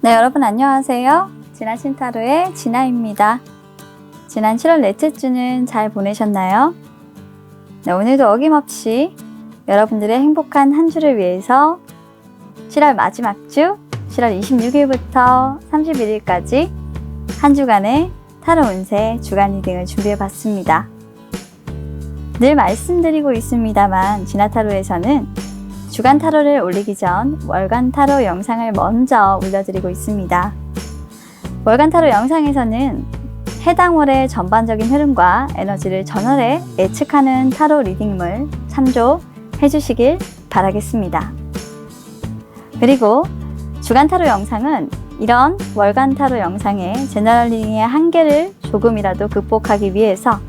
네, 여러분 안녕하세요. 진화 신타로의 진아입니다. 지난 7월 넷째 주는 잘 보내셨나요? 네, 오늘도 어김없이 여러분들의 행복한 한 주를 위해서 7월 마지막 주 7월 26일부터 31일까지 한 주간의 타로 운세 주간 리딩을 준비해 봤습니다. 늘 말씀드리고 있습니다만 진화타로에서는 주간 타로를 올리기 전 월간 타로 영상을 먼저 올려드리고 있습니다. 월간 타로 영상에서는 해당 월의 전반적인 흐름과 에너지를 전월에 예측하는 타로 리딩을 참조해 주시길 바라겠습니다. 그리고 주간 타로 영상은 이런 월간 타로 영상의 제너럴 리딩의 한계를 조금이라도 극복하기 위해서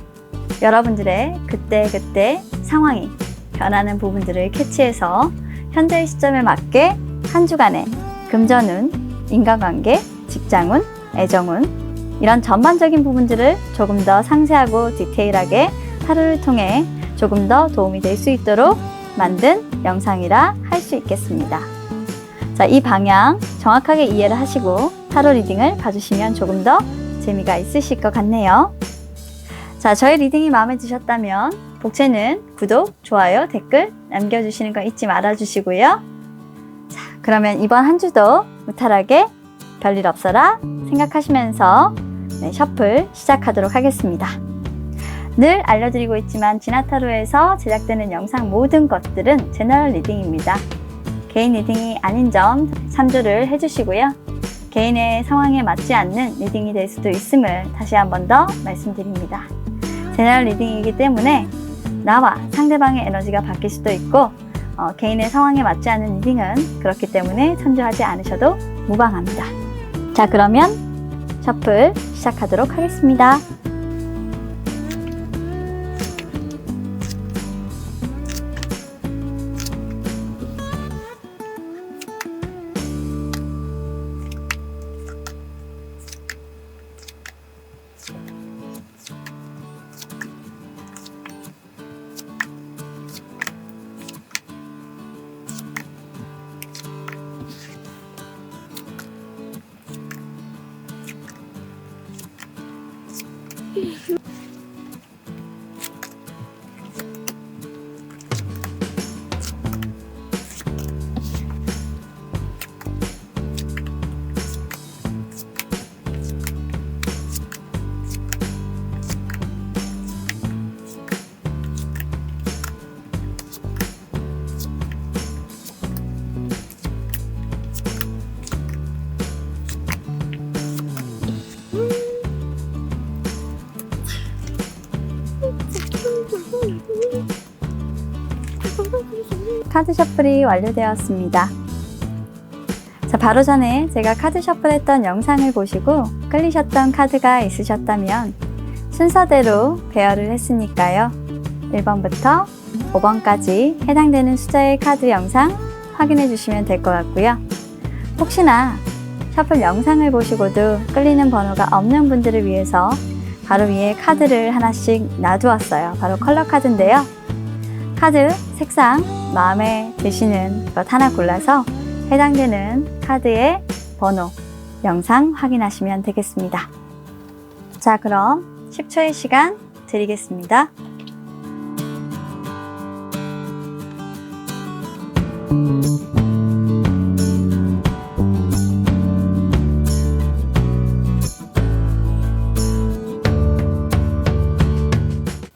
여러분들의 그때그때 상황이 변하는 부분들을 캐치해서 현재의 시점에 맞게 한 주간의 금전운, 인간관계, 직장운, 애정운 이런 전반적인 부분들을 조금 더 상세하고 디테일하게 타로를 통해 조금 더 도움이 될 수 있도록 만든 영상이라 할 수 있겠습니다. 자, 이 방향 정확하게 이해를 하시고 타로 리딩을 봐주시면 조금 더 재미가 있으실 것 같네요. 자, 저의 리딩이 마음에 드셨다면 복채는 구독, 좋아요, 댓글 남겨주시는 거 잊지 말아주시고요. 자, 그러면 이번 한 주도 무탈하게 별일 없어라 생각하시면서 셔플 시작하도록 하겠습니다. 늘 알려드리고 있지만 진화타로에서 제작되는 영상 모든 것들은 제너럴 리딩입니다. 개인 리딩이 아닌 점 참조를 해주시고요. 개인의 상황에 맞지 않는 리딩이 될 수도 있음을 다시 한 번 더 말씀드립니다. 제너럴 리딩이기 때문에 나와 상대방의 에너지가 바뀔 수도 있고 개인의 상황에 맞지 않는 리딩은 그렇기 때문에 참조하지 않으셔도 무방합니다. 자, 그러면 셔플 시작하도록 하겠습니다. 카드 셔플이 완료되었습니다. 자, 바로 전에 제가 카드 셔플 했던 영상을 보시고 끌리셨던 카드가 있으셨다면 순서대로 배열을 했으니까요. 1번부터 5번까지 해당되는 숫자의 카드 영상 확인해 주시면 될 것 같고요. 혹시나 셔플 영상을 보시고도 끌리는 번호가 없는 분들을 위해서 바로 위에 카드를 하나씩 놔두었어요. 바로 컬러 카드인데요. 카드 색상 마음에 드시는 것 하나 골라서 해당되는 카드의 번호, 영상 확인하시면 되겠습니다. 자, 그럼 10초의 시간 드리겠습니다.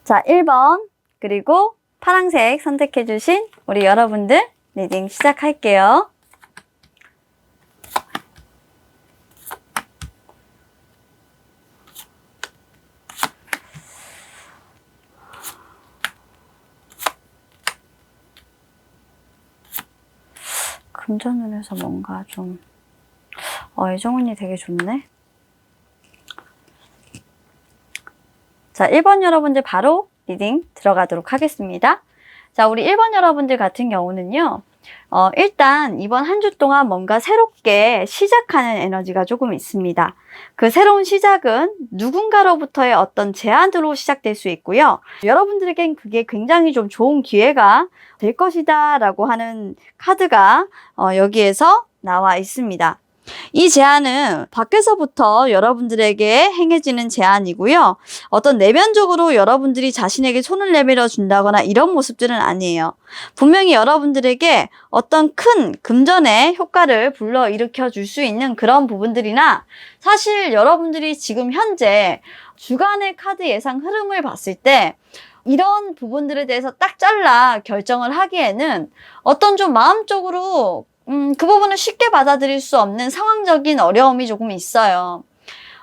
자, 1번 그리고 파란색 선택해 주신 우리 여러분들 리딩 시작할게요. 금전운에서 뭔가 좀 애정운이 되게 좋네. 자, 1번 여러분들 바로 리딩 들어가도록 하겠습니다. 자, 우리 1번 여러분들 같은 경우는요. 일단 이번 한 주 동안 뭔가 새롭게 시작하는 에너지가 조금 있습니다. 그 새로운 시작은 누군가로부터의 어떤 제안으로 시작될 수 있고요. 여러분들에겐 그게 굉장히 좀 좋은 기회가 될 것이다 라고 하는 카드가 여기에서 나와 있습니다. 이 제안은 밖에서부터 여러분들에게 행해지는 제안이고요. 어떤 내면적으로 여러분들이 자신에게 손을 내밀어 준다거나 이런 모습들은 아니에요. 분명히 여러분들에게 어떤 큰 금전의 효과를 불러일으켜 줄 수 있는 그런 부분들이나, 사실 여러분들이 지금 현재 주간의 카드 예상 흐름을 봤을 때 이런 부분들에 대해서 딱 잘라 결정을 하기에는 어떤 좀 마음적으로 그 부분을 쉽게 받아들일 수 없는 상황적인 어려움이 조금 있어요.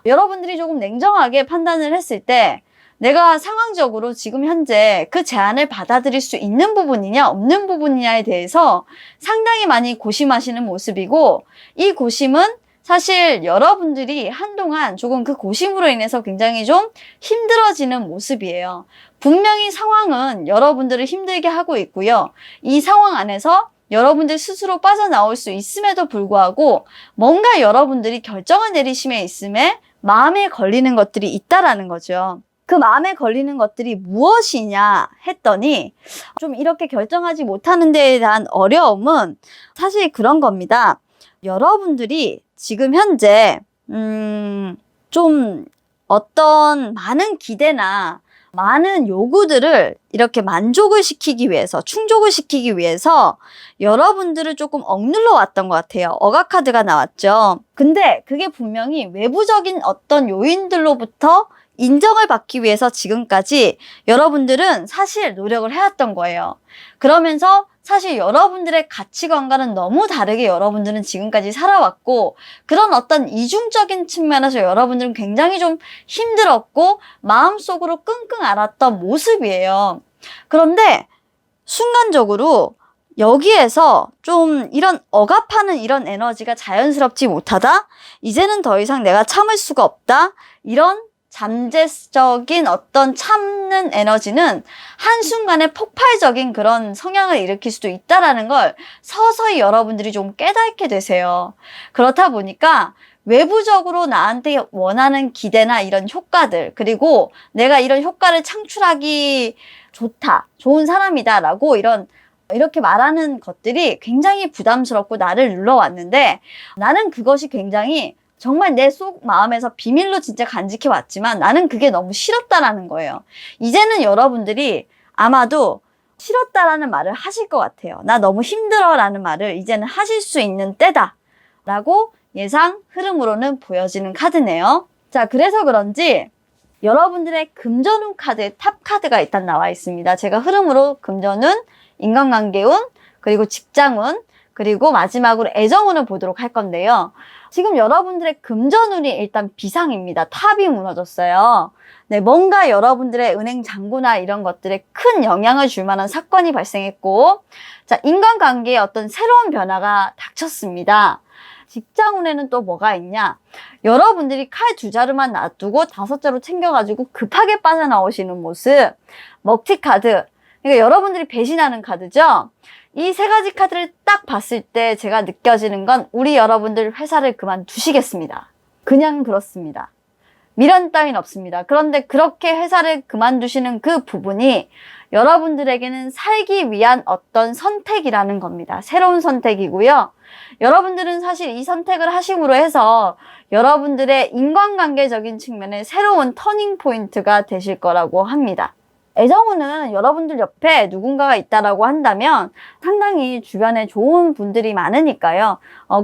여러분들이 조금 냉정하게 판단을 했을 때 내가 상황적으로 지금 현재 그 제안을 받아들일 수 있는 부분이냐 없는 부분이냐에 대해서 상당히 많이 고심하시는 모습이고, 이 고심은 사실 여러분들이 한동안 조금 그 고심으로 인해서 굉장히 좀 힘들어지는 모습이에요. 분명히 상황은 여러분들을 힘들게 하고 있고요. 이 상황 안에서 여러분들 스스로 빠져나올 수 있음에도 불구하고 뭔가 여러분들이 결정을 내리심에 있음에 마음에 걸리는 것들이 있다라는 거죠. 그 마음에 걸리는 것들이 무엇이냐 했더니, 좀 이렇게 결정하지 못하는 데에 대한 어려움은 사실 그런 겁니다. 여러분들이 지금 현재 좀 어떤 많은 기대나 많은 요구들을 이렇게 만족을 시키기 위해서, 충족을 시키기 위해서 여러분들을 조금 억눌러 왔던 것 같아요. 억압 카드가 나왔죠. 근데 그게 분명히 외부적인 어떤 요인들로부터 인정을 받기 위해서 지금까지 여러분들은 사실 노력을 해왔던 거예요. 그러면서 사실 여러분들의 가치관과는 너무 다르게 여러분들은 지금까지 살아왔고, 그런 어떤 이중적인 측면에서 여러분들은 굉장히 좀 힘들었고 마음속으로 끙끙 앓았던 모습이에요. 그런데 순간적으로 여기에서 좀 이런 억압하는 이런 에너지가 자연스럽지 못하다, 이제는 더 이상 내가 참을 수가 없다, 이런 잠재적인 어떤 참는 에너지는 한순간에 폭발적인 그런 성향을 일으킬 수도 있다라는 걸 서서히 여러분들이 좀 깨닫게 되세요. 그렇다 보니까 외부적으로 나한테 원하는 기대나 이런 효과들, 그리고 내가 이런 효과를 창출하기 좋다, 좋은 사람이다 라고 이렇게 말하는 것들이 굉장히 부담스럽고 나를 눌러왔는데, 나는 그것이 굉장히 정말 내 속 마음에서 비밀로 진짜 간직해 왔지만 나는 그게 너무 싫었다라는 거예요. 이제는 여러분들이 아마도 싫었다라는 말을 하실 것 같아요. 나 너무 힘들어 라는 말을 이제는 하실 수 있는 때다 라고 예상 흐름으로는 보여지는 카드네요. 자, 그래서 그런지 여러분들의 금전운 카드에 탑 카드가 일단 나와 있습니다. 제가 흐름으로 금전운, 인간관계운, 그리고 직장운, 그리고 마지막으로 애정운을 보도록 할 건데요. 지금 여러분들의 금전운이 일단 비상입니다. 탑이 무너졌어요. 네, 뭔가 여러분들의 은행 잔고나 이런 것들에 큰 영향을 줄 만한 사건이 발생했고, 자, 인간관계에 어떤 새로운 변화가 닥쳤습니다. 직장운에는 또 뭐가 있냐? 여러분들이 칼 2자루만 놔두고 5자루 챙겨가지고 급하게 빠져나오시는 모습. 먹튀 카드. 그러니까 여러분들이 배신하는 카드죠? 이 3가지 카드를 딱 봤을 때 제가 느껴지는 건 우리 여러분들 회사를 그만두시겠습니다. 그냥 그렇습니다. 미련 따윈 없습니다. 그런데 그렇게 회사를 그만두시는 그 부분이 여러분들에게는 살기 위한 어떤 선택이라는 겁니다. 새로운 선택이고요. 여러분들은 사실 이 선택을 하심으로 해서 여러분들의 인간관계적인 측면에 새로운 터닝 포인트가 되실 거라고 합니다. 애정운은 여러분들 옆에 누군가가 있다라고 한다면 상당히 주변에 좋은 분들이 많으니까요.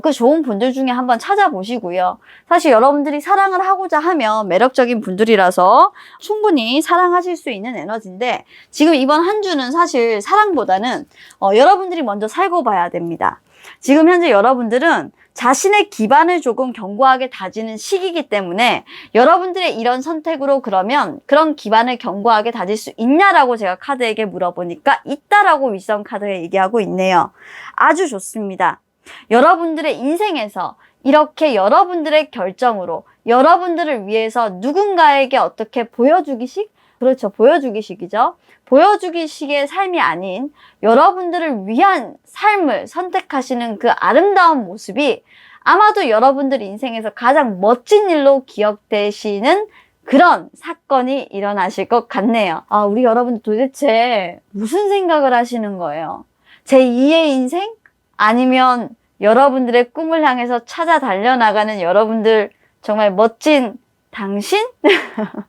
그 좋은 분들 중에 한번 찾아보시고요. 사실 여러분들이 사랑을 하고자 하면 매력적인 분들이라서 충분히 사랑하실 수 있는 에너지인데, 지금 이번 한 주는 사실 사랑보다는 여러분들이 먼저 살고 봐야 됩니다. 지금 현재 여러분들은 자신의 기반을 조금 견고하게 다지는 시기이기 때문에 여러분들의 이런 선택으로 그러면 그런 기반을 견고하게 다질 수 있냐라고 제가 카드에게 물어보니까 있다라고 윗선 카드가 얘기하고 있네요. 아주 좋습니다. 여러분들의 인생에서 이렇게 여러분들의 결정으로 여러분들을 위해서 누군가에게 어떻게 보여주기식? 그렇죠. 보여주기식이죠. 보여주기식의 삶이 아닌 여러분들을 위한 삶을 선택하시는 그 아름다운 모습이 아마도 여러분들 인생에서 가장 멋진 일로 기억되시는 그런 사건이 일어나실 것 같네요. 아, 우리 여러분들 도대체 무슨 생각을 하시는 거예요? 제2의 인생? 아니면 여러분들의 꿈을 향해서 찾아 달려나가는 여러분들, 정말 멋진 당신?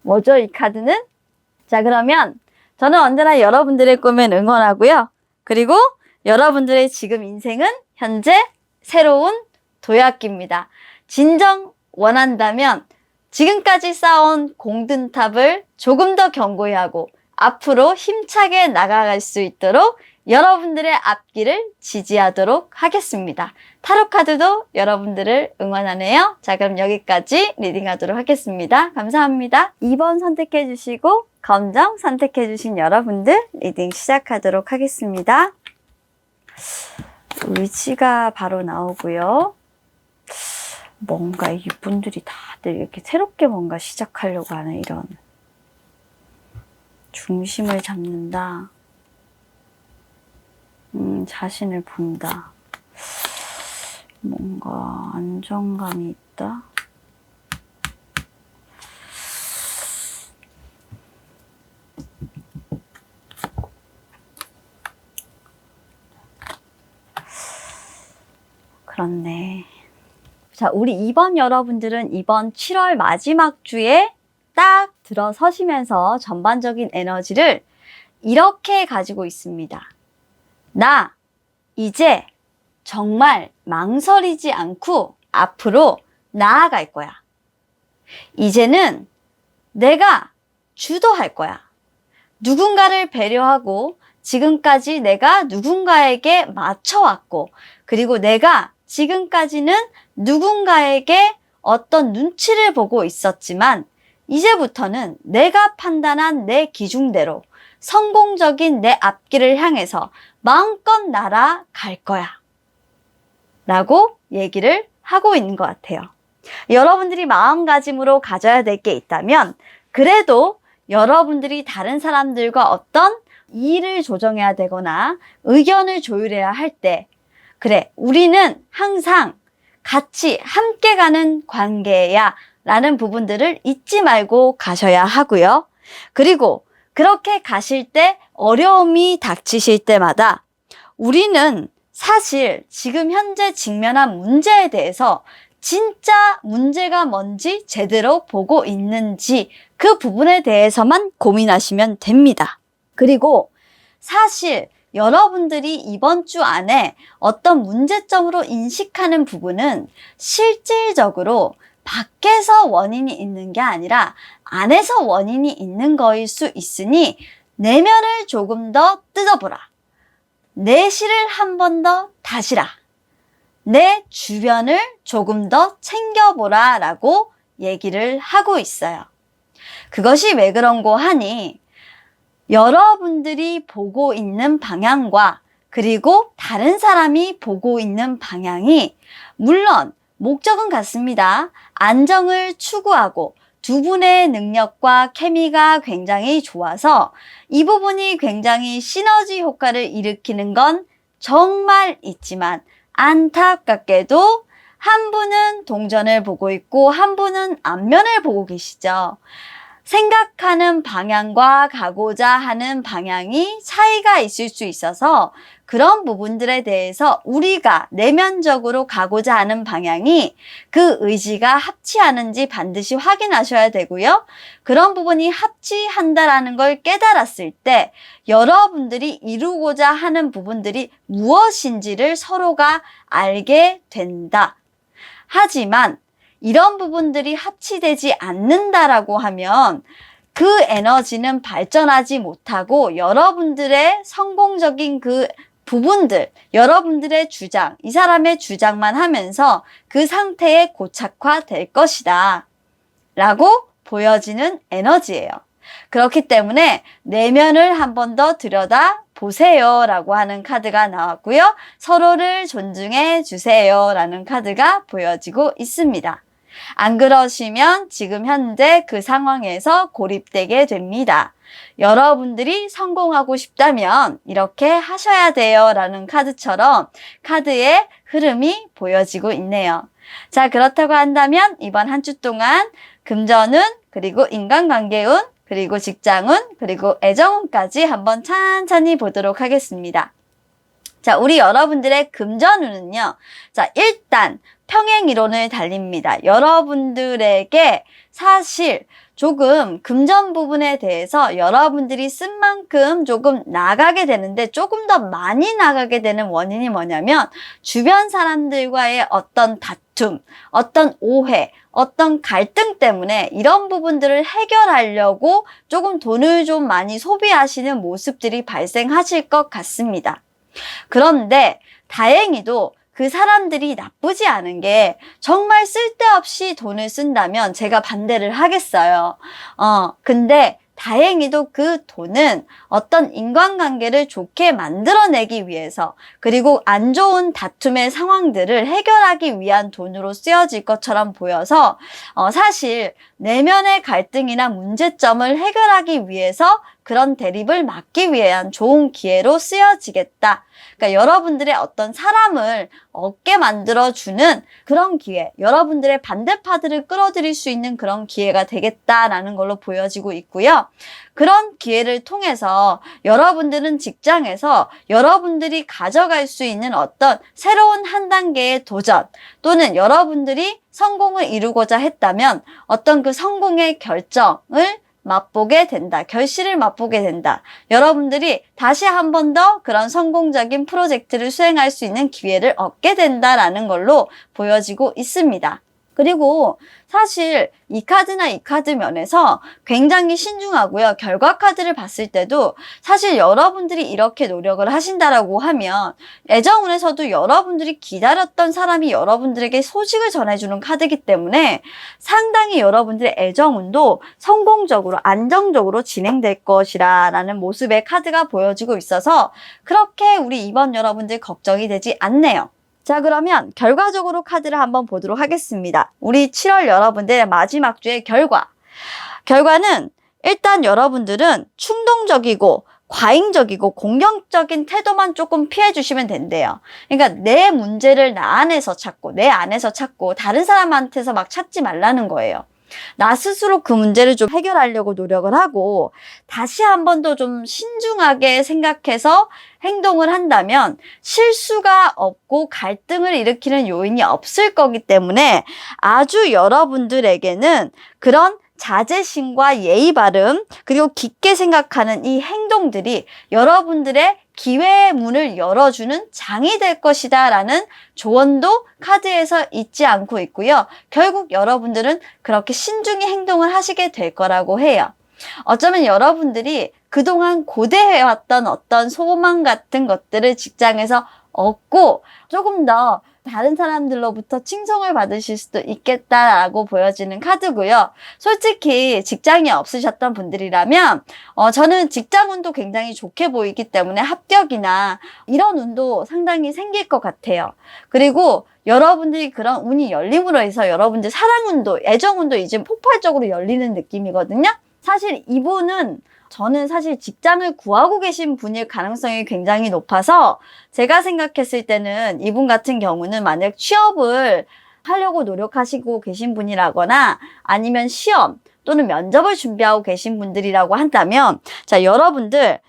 뭐죠, 이 카드는? 자, 그러면 저는 언제나 여러분들의 꿈엔 응원하고요. 그리고 여러분들의 지금 인생은 현재 새로운 도약기입니다. 진정 원한다면 지금까지 쌓아온 공든탑을 조금 더 견고히 하고 앞으로 힘차게 나아갈 수 있도록 여러분들의 앞길을 지지하도록 하겠습니다. 타로 카드도 여러분들을 응원하네요. 자, 그럼 여기까지 리딩하도록 하겠습니다. 감사합니다. 2번 선택해 주시고 검정 선택해 주신 여러분들 리딩 시작하도록 하겠습니다. 의지가 바로 나오고요. 뭔가 이분들이 다들 이렇게 새롭게 뭔가 시작하려고 하는 이런 중심을 잡는다. 자신을 본다. 뭔가 안정감이 있다. 그렇네. 자, 우리 2번 여러분들은 이번 7월 마지막 주에 딱 들어서시면서 전반적인 에너지를 이렇게 가지고 있습니다. 나 이제 정말 망설이지 않고 앞으로 나아갈 거야. 이제는 내가 주도할 거야. 누군가를 배려하고 지금까지 내가 누군가에게 맞춰왔고, 그리고 내가 지금까지는 누군가에게 어떤 눈치를 보고 있었지만 이제부터는 내가 판단한 내 기준대로 성공적인 내 앞길을 향해서 마음껏 날아갈 거야 라고 얘기를 하고 있는 것 같아요. 여러분들이 마음가짐으로 가져야 될 게 있다면, 그래도 여러분들이 다른 사람들과 어떤 일을 조정해야 되거나 의견을 조율해야 할 때, 그래, 우리는 항상 같이 함께 가는 관계야 라는 부분들을 잊지 말고 가셔야 하고요. 그리고 그렇게 가실 때 어려움이 닥치실 때마다 우리는 사실 지금 현재 직면한 문제에 대해서 진짜 문제가 뭔지 제대로 보고 있는지 그 부분에 대해서만 고민하시면 됩니다. 그리고 사실 여러분들이 이번 주 안에 어떤 문제점으로 인식하는 부분은 실질적으로 밖에서 원인이 있는 게 아니라 안에서 원인이 있는 거일 수 있으니 내면을 조금 더 뜯어보라. 내실을 한 번 더 다시라. 내 주변을 조금 더 챙겨보라 라고 얘기를 하고 있어요. 그것이 왜 그런고 하니, 여러분들이 보고 있는 방향과 그리고 다른 사람이 보고 있는 방향이 물론 목적은 같습니다. 안정을 추구하고 두 분의 능력과 케미가 굉장히 좋아서 이 부분이 굉장히 시너지 효과를 일으키는 건 정말 있지만, 안타깝게도 한 분은 동전을 보고 있고 한 분은 앞면을 보고 계시죠. 생각하는 방향과 가고자 하는 방향이 차이가 있을 수 있어서 그런 부분들에 대해서 우리가 내면적으로 가고자 하는 방향이 그 의지가 합치하는지 반드시 확인하셔야 되고요. 그런 부분이 합치한다라는 걸 깨달았을 때 여러분들이 이루고자 하는 부분들이 무엇인지를 서로가 알게 된다. 하지만 이런 부분들이 합치되지 않는다라고 하면 그 에너지는 발전하지 못하고 여러분들의 성공적인 그 부분들, 여러분들의 주장, 이 사람의 주장만 하면서 그 상태에 고착화될 것이다 라고 보여지는 에너지예요. 그렇기 때문에 내면을 한 번 더 들여다 보세요 라고 하는 카드가 나왔고요. 서로를 존중해 주세요 라는 카드가 보여지고 있습니다. 안 그러시면 지금 현재 그 상황에서 고립되게 됩니다. 여러분들이 성공하고 싶다면 이렇게 하셔야 돼요 라는 카드처럼 카드의 흐름이 보여지고 있네요. 자, 그렇다고 한다면 이번 한 주 동안 금전운, 그리고 인간관계운, 그리고 직장운, 그리고 애정운까지 한번 찬찬히 보도록 하겠습니다. 자, 우리 여러분들의 금전운은요. 자, 일단 평행이론을 달립니다. 여러분들에게 사실 조금 금전 부분에 대해서 여러분들이 쓴 만큼 조금 나가게 되는데 조금 더 많이 나가게 되는 원인이 뭐냐면 주변 사람들과의 어떤 다툼, 어떤 오해, 어떤 갈등 때문에 이런 부분들을 해결하려고 조금 돈을 좀 많이 소비하시는 모습들이 발생하실 것 같습니다. 그런데 다행히도 그 사람들이 나쁘지 않은 게 정말 쓸데없이 돈을 쓴다면 제가 반대를 하겠어요. 근데 다행히도 그 돈은 어떤 인간관계를 좋게 만들어내기 위해서 그리고 안 좋은 다툼의 상황들을 해결하기 위한 돈으로 쓰여질 것처럼 보여서 사실 내면의 갈등이나 문제점을 해결하기 위해서 그런 대립을 막기 위한 좋은 기회로 쓰여지겠다. 그러니까 여러분들의 어떤 사람을 얻게 만들어주는 그런 기회, 여러분들의 반대파들을 끌어들일 수 있는 그런 기회가 되겠다라는 걸로 보여지고 있고요. 그런 기회를 통해서 여러분들은 직장에서 여러분들이 가져갈 수 있는 어떤 새로운 한 단계의 도전 또는 여러분들이 성공을 이루고자 했다면 어떤 그 성공의 결정을 맛보게 된다. 결실을 맛보게 된다. 여러분들이 다시 한 번 더 그런 성공적인 프로젝트를 수행할 수 있는 기회를 얻게 된다라는 걸로 보여지고 있습니다. 그리고 사실 이 카드나 이 카드 면에서 굉장히 신중하고요. 결과 카드를 봤을 때도 사실 여러분들이 이렇게 노력을 하신다라고 하면 애정운에서도 여러분들이 기다렸던 사람이 여러분들에게 소식을 전해주는 카드이기 때문에 상당히 여러분들의 애정운도 성공적으로 안정적으로 진행될 것이라는 모습의 카드가 보여지고 있어서 그렇게 우리 이번 여러분들 걱정이 되지 않네요. 자, 그러면 결과적으로 카드를 한번 보도록 하겠습니다. 우리 7월 여러분들의 마지막 주의 결과는 일단 여러분들은 충동적이고 과잉적이고 공격적인 태도만 조금 피해 주시면 된대요. 그러니까 내 문제를 나 안에서 찾고 내 안에서 찾고 다른 사람한테서 막 찾지 말라는 거예요. 나 스스로 그 문제를 좀 해결하려고 노력을 하고 다시 한 번 더 좀 신중하게 생각해서 행동을 한다면 실수가 없고 갈등을 일으키는 요인이 없을 거기 때문에 아주 여러분들에게는 그런 자제심과 예의 바름 그리고 깊게 생각하는 이 행동들이 여러분들의 기회의 문을 열어주는 장이 될 것이다 라는 조언도 카드에서 잊지 않고 있고요. 결국 여러분들은 그렇게 신중히 행동을 하시게 될 거라고 해요. 어쩌면 여러분들이 그동안 고대해왔던 어떤 소망 같은 것들을 직장에서 얻고 조금 더 다른 사람들로부터 칭송을 받으실 수도 있겠다라고 보여지는 카드고요. 솔직히 직장이 없으셨던 분들이라면 저는 직장 운도 굉장히 좋게 보이기 때문에 합격이나 이런 운도 상당히 생길 것 같아요. 그리고 여러분들이 그런 운이 열림으로 해서 여러분들 사랑운도, 애정운도 이제 폭발적으로 열리는 느낌이거든요. 사실 이분은 저는 사실 직장을 구하고 계신 분일 가능성이 굉장히 높아서 제가 생각했을 때는 이분 같은 경우는 만약 취업을 하려고 노력하시고 계신 분이라거나 아니면 시험 또는 면접을 준비하고 계신 분들이라고 한다면 자, 여러분들은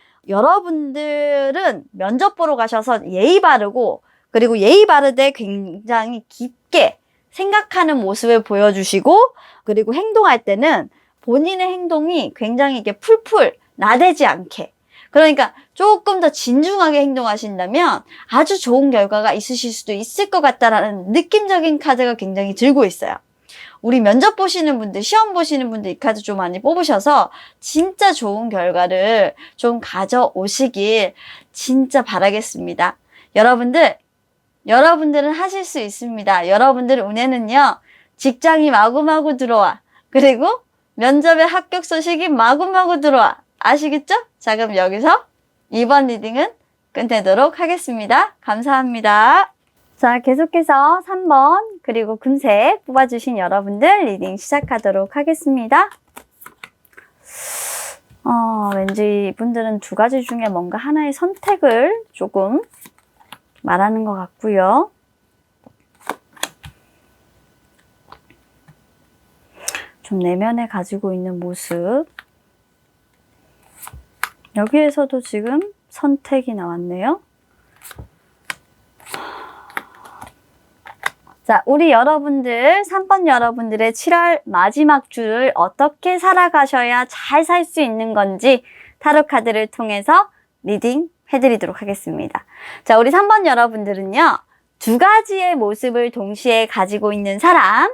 면접 보러 가셔서 예의 바르고 그리고 예의 바르되 굉장히 깊게 생각하는 모습을 보여주시고 그리고 행동할 때는 본인의 행동이 굉장히 이렇게 풀풀 나대지 않게 그러니까 조금 더 진중하게 행동하신다면 아주 좋은 결과가 있으실 수도 있을 것 같다라는 느낌적인 카드가 굉장히 들고 있어요. 우리 면접 보시는 분들, 시험 보시는 분들 이 카드 좀 많이 뽑으셔서 진짜 좋은 결과를 좀 가져오시길 진짜 바라겠습니다. 여러분들은 하실 수 있습니다. 여러분들 운에는요. 직장이 마구마구 들어와. 그리고 면접의 합격 소식이 마구마구 들어와. 아시겠죠? 자, 그럼 여기서 2번 리딩은 끝내도록 하겠습니다. 감사합니다. 자, 계속해서 3번 그리고 금색 뽑아주신 여러분들 리딩 시작하도록 하겠습니다. 왠지 이분들은 두 가지 중에 뭔가 하나의 선택을 조금 말하는 것 같고요. 좀 내면에 가지고 있는 모습 여기에서도 지금 선택이 나왔네요. 자, 우리 여러분들, 3번 여러분들의 7월 마지막 주를 어떻게 살아가셔야 잘 살 수 있는 건지 타로 카드를 통해서 리딩 해드리도록 하겠습니다. 자, 우리 3번 여러분들은요, 두 가지의 모습을 동시에 가지고 있는 사람,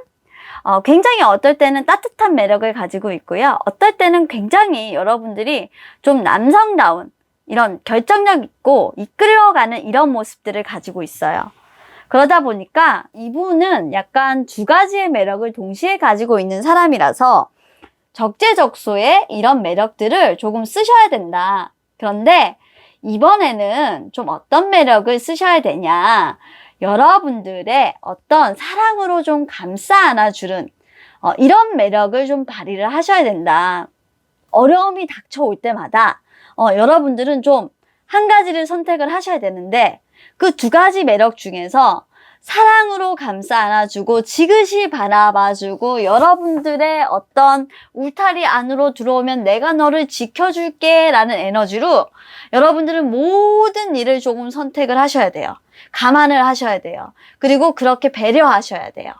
굉장히 어떨 때는 따뜻한 매력을 가지고 있고요. 어떨 때는 굉장히 여러분들이 좀 남성다운 이런 결정력 있고 이끌어가는 이런 모습들을 가지고 있어요. 그러다 보니까 이분은 약간 두 가지의 매력을 동시에 가지고 있는 사람이라서 적재적소에 이런 매력들을 조금 쓰셔야 된다. 그런데 이번에는 좀 어떤 매력을 쓰셔야 되냐. 여러분들의 어떤 사랑으로 좀 감싸 안아주는 이런 매력을 좀 발휘를 하셔야 된다. 어려움이 닥쳐올 때마다 여러분들은 좀 한 가지를 선택을 하셔야 되는데 그 두 가지 매력 중에서 사랑으로 감싸 안아주고 지그시 바라봐주고 여러분들의 어떤 울타리 안으로 들어오면 내가 너를 지켜줄게 라는 에너지로 여러분들은 모든 일을 조금 선택을 하셔야 돼요. 감안을 하셔야 돼요. 그리고 그렇게 배려하셔야 돼요.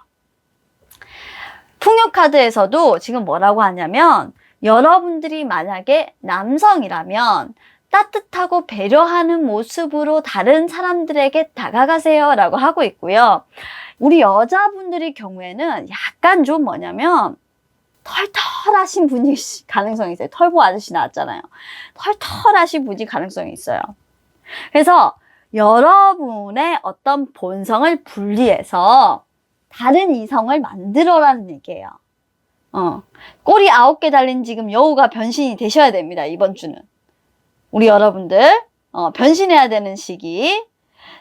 풍요 카드에서도 지금 뭐라고 하냐면 여러분들이 만약에 남성이라면 따뜻하고 배려하는 모습으로 다른 사람들에게 다가가세요 라고 하고 있고요. 우리 여자분들의 경우에는 약간 좀 뭐냐면 털털하신 분이 가능성이 있어요. 털보 아저씨 나왔잖아요. 털털하신 분이 가능성이 있어요. 그래서 여러분의 어떤 본성을 분리해서 다른 이성을 만들어라는 얘기예요. 꼬리 9개 달린 지금 여우가 변신이 되셔야 됩니다. 이번 주는. 우리 여러분들 변신해야 되는 시기.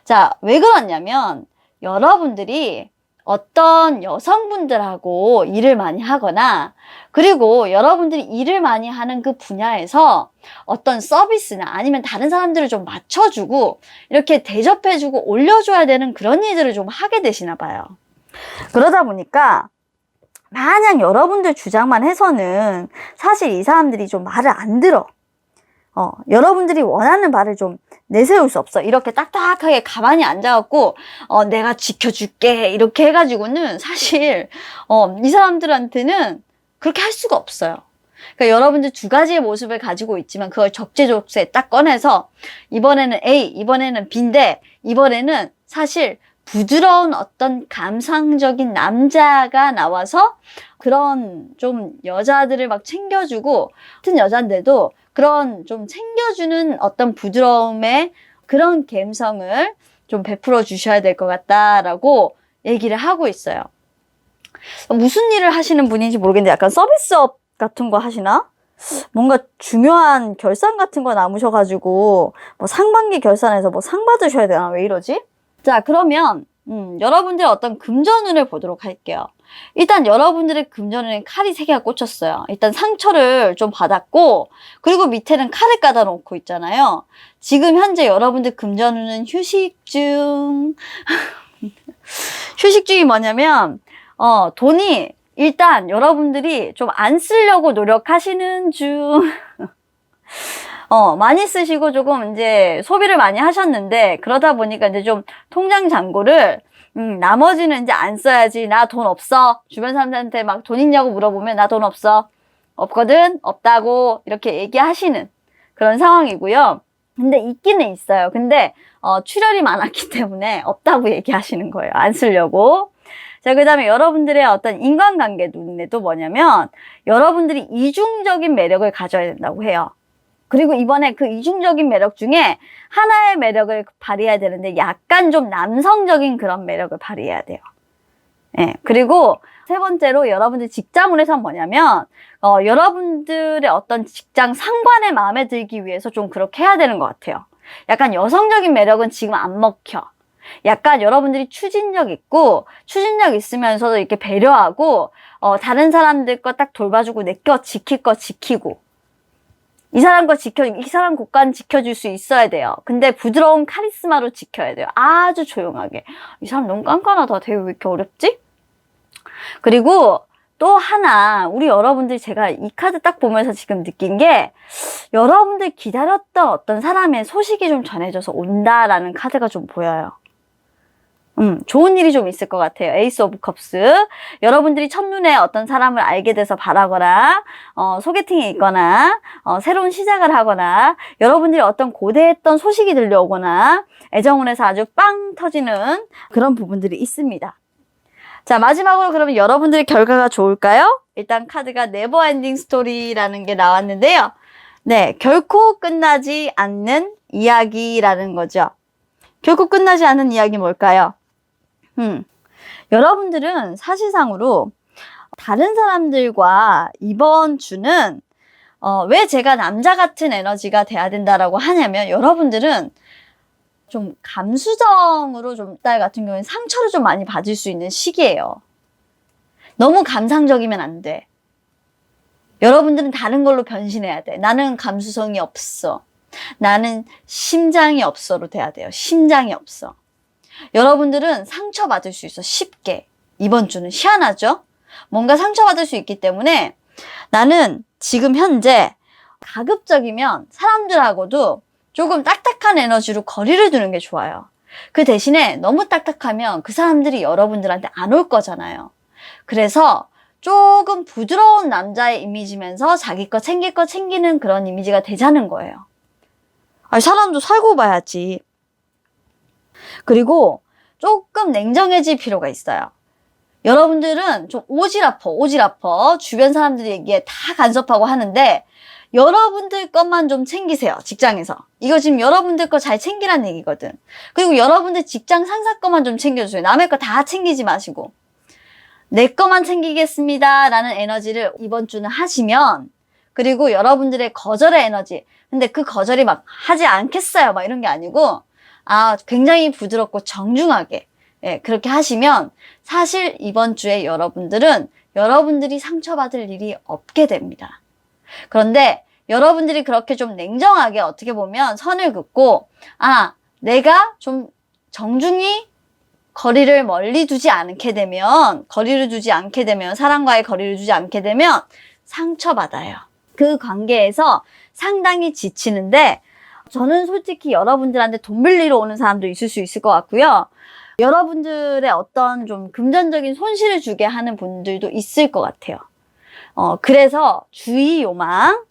자, 왜 그러냐면 여러분들이 어떤 여성분들하고 일을 많이 하거나 그리고 여러분들이 일을 많이 하는 그 분야에서 어떤 서비스나 아니면 다른 사람들을 좀 맞춰주고 이렇게 대접해주고 올려줘야 되는 그런 일들을 좀 하게 되시나 봐요. 그러다 보니까 마냥 여러분들 주장만 해서는 사실 이 사람들이 좀 말을 안 들어. 여러분들이 원하는 말을 좀 내세울 수 없어. 이렇게 딱딱하게 가만히 앉아갖고, 내가 지켜줄게. 이렇게 해가지고는 사실, 이 사람들한테는 그렇게 할 수가 없어요. 그러니까 여러분들 두 가지의 모습을 가지고 있지만 그걸 적재적소에 딱 꺼내서 이번에는 A, 이번에는 B인데 이번에는 사실 부드러운 어떤 감상적인 남자가 나와서 그런 좀 여자들을 막 챙겨주고 같은 여잔데도 그런 좀 챙겨주는 어떤 부드러움의 그런 감성을 좀 베풀어 주셔야 될 것 같다라고 얘기를 하고 있어요. 무슨 일을 하시는 분인지 모르겠는데 약간 서비스업 같은 거 하시나? 뭔가 중요한 결산 같은 거 남으셔가지고 뭐 상반기 결산에서 뭐 상 받으셔야 되나? 왜 이러지? 자, 그러면 여러분들의 어떤 금전운을 보도록 할게요. 일단 여러분들의 금전운에 칼이 3개가 꽂혔어요. 일단 상처를 좀 받았고 그리고 밑에는 칼을 까다 놓고 있잖아요. 지금 현재 여러분들 금전운은 휴식 중. 휴식 중이 뭐냐면 돈이 일단 여러분들이 좀 안 쓰려고 노력하시는 중. 많이 쓰시고 조금 이제 소비를 많이 하셨는데 그러다 보니까 이제 좀 통장 잔고를 나머지는 이제 안 써야지. 나 돈 없어. 주변 사람들한테 막 돈 있냐고 물어보면 나 돈 없어. 없거든. 없다고 이렇게 얘기하시는 그런 상황이고요. 근데 있기는 있어요. 근데 출혈이 많았기 때문에 없다고 얘기하시는 거예요. 안 쓰려고. 자, 그 다음에 여러분들의 어떤 인간관계 눈에도 뭐냐면 여러분들이 이중적인 매력을 가져야 된다고 해요. 그리고 이번에 그 이중적인 매력 중에 하나의 매력을 발휘해야 되는데 약간 좀 남성적인 그런 매력을 발휘해야 돼요. 예. 그리고 세 번째로 여러분들 직장운에서 뭐냐면 여러분들의 어떤 직장 상관의 마음에 들기 위해서 좀 그렇게 해야 되는 것 같아요. 약간 여성적인 매력은 지금 안 먹혀. 약간 여러분들이 추진력 있고 추진력 있으면서도 이렇게 배려하고 다른 사람들 거 딱 돌봐주고 내 거 지킬 거 지키고 이 사람 거 이 사람 곳간 지켜줄 수 있어야 돼요. 근데 부드러운 카리스마로 지켜야 돼요. 아주 조용하게. 이 사람 너무 깐깐하다. 되게 왜 이렇게 어렵지? 그리고 또 하나 우리 여러분들 제가 이 카드 딱 보면서 지금 느낀 게 여러분들 기다렸던 어떤 사람의 소식이 좀 전해져서 온다라는 카드가 좀 보여요. 좋은 일이 좀 있을 것 같아요. 에이스 오브 컵스. 여러분들이 첫눈에 어떤 사람을 알게 돼서 바라거나, 소개팅이 있거나, 새로운 시작을 하거나, 여러분들이 어떤 고대했던 소식이 들려오거나, 애정운에서 아주 빵 터지는 그런 부분들이 있습니다. 자, 마지막으로 그러면 여러분들의 결과가 좋을까요? 일단 카드가 네버 엔딩 스토리라는 게 나왔는데요. 네, 결코 끝나지 않는 이야기라는 거죠. 결코 끝나지 않는 이야기 뭘까요? 여러분들은 사실상으로 다른 사람들과 이번 주는 왜 제가 남자 같은 에너지가 돼야 된다라고 하냐면 여러분들은 좀 감수성으로 좀 딸 같은 경우에는 상처를 좀 많이 받을 수 있는 시기예요. 너무 감상적이면 안 돼. 여러분들은 다른 걸로 변신해야 돼. 나는 감수성이 없어. 나는 심장이 없어로 돼야 돼요. 심장이 없어. 여러분들은 상처받을 수 있어. 쉽게. 이번 주는 희한하죠? 뭔가 상처받을 수 있기 때문에 나는 지금 현재 가급적이면 사람들하고도 조금 딱딱한 에너지로 거리를 두는 게 좋아요. 그 대신에 너무 딱딱하면 그 사람들이 여러분들한테 안 올 거잖아요. 그래서 조금 부드러운 남자의 이미지면서 자기 거 챙길 거 챙기는 그런 이미지가 되자는 거예요. 아니, 사람도 살고 봐야지. 그리고 조금 냉정해질 필요가 있어요. 여러분들은 좀 오지랖퍼. 주변 사람들이 얘기에 다 간섭하고 하는데 여러분들 것만 좀 챙기세요. 직장에서. 이거 지금 여러분들 거 잘 챙기라는 얘기거든. 그리고 여러분들 직장 상사 것만 좀 챙겨주세요. 남의 거 다 챙기지 마시고. 내 것만 챙기겠습니다 라는 에너지를 이번 주는 하시면, 그리고 여러분들의 거절의 에너지, 근데 그 거절이 막 하지 않겠어요 막 이런 게 아니고 굉장히 부드럽고 정중하게 그렇게 하시면 사실 이번 주에 여러분들이 상처받을 일이 없게 됩니다. 그런데 여러분들이 그렇게 좀 냉정하게 어떻게 보면 선을 긋고 내가 좀 정중히 거리를 멀리 두지 않게 되면, 사람과의 거리를 두지 않게 되면 상처받아요. 그 관계에서 상당히 지치는데, 저는 솔직히 여러분들한테 돈 빌리러 오는 사람도 있을 수 있을 것 같고요. 여러분들의 어떤 좀 금전적인 손실을 주게 하는 분들도 있을 것 같아요. 그래서 주의 요망,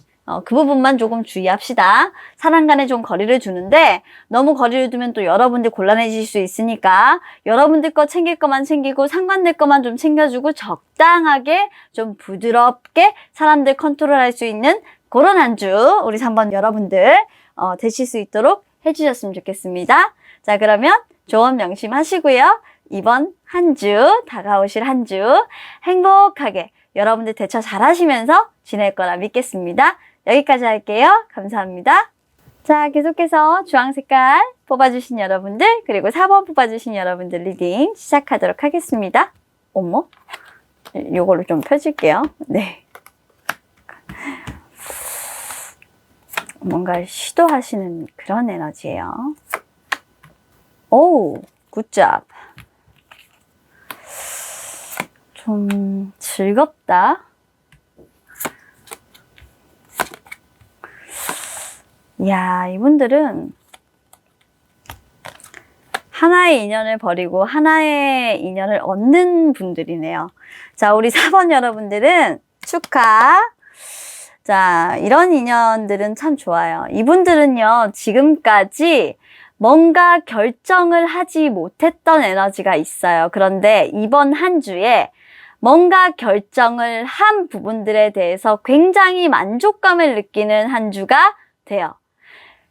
그 부분만 조금 주의합시다. 사람 간에 좀 거리를 두는데 너무 거리를 두면 또 여러분들 곤란해질 수 있으니까 여러분들 거 챙길 것만 챙기고 상관들 것만 좀 챙겨주고 적당하게 좀 부드럽게 사람들 컨트롤할 수 있는 그런 한 주 우리 3번 여러분들 되실 수 있도록 해주셨으면 좋겠습니다. 자, 그러면 조언 명심하시고요. 이번 한 주, 다가오실 한 주 행복하게 여러분들 대처 잘 하시면서 지낼 거라 믿겠습니다. 여기까지 할게요. 감사합니다. 자, 계속해서 주황 색깔 뽑아주신 여러분들, 그리고 4번 뽑아주신 여러분들 리딩 시작하도록 하겠습니다. 어머? 요걸로 좀 펴줄게요. 네. 뭔가 시도하시는 그런 에너지예요. 오, 굿잡. 좀 즐겁다. 이야, 이분들은 하나의 인연을 버리고 하나의 인연을 얻는 분들이네요. 자, 우리 4번 여러분들은 축하. 자, 이런 인연들은 참 좋아요. 이분들은요, 지금까지 뭔가 결정을 하지 못했던 에너지가 있어요. 그런데 이번 한 주에 뭔가 결정을 한 부분들에 대해서 굉장히 만족감을 느끼는 한 주가 돼요.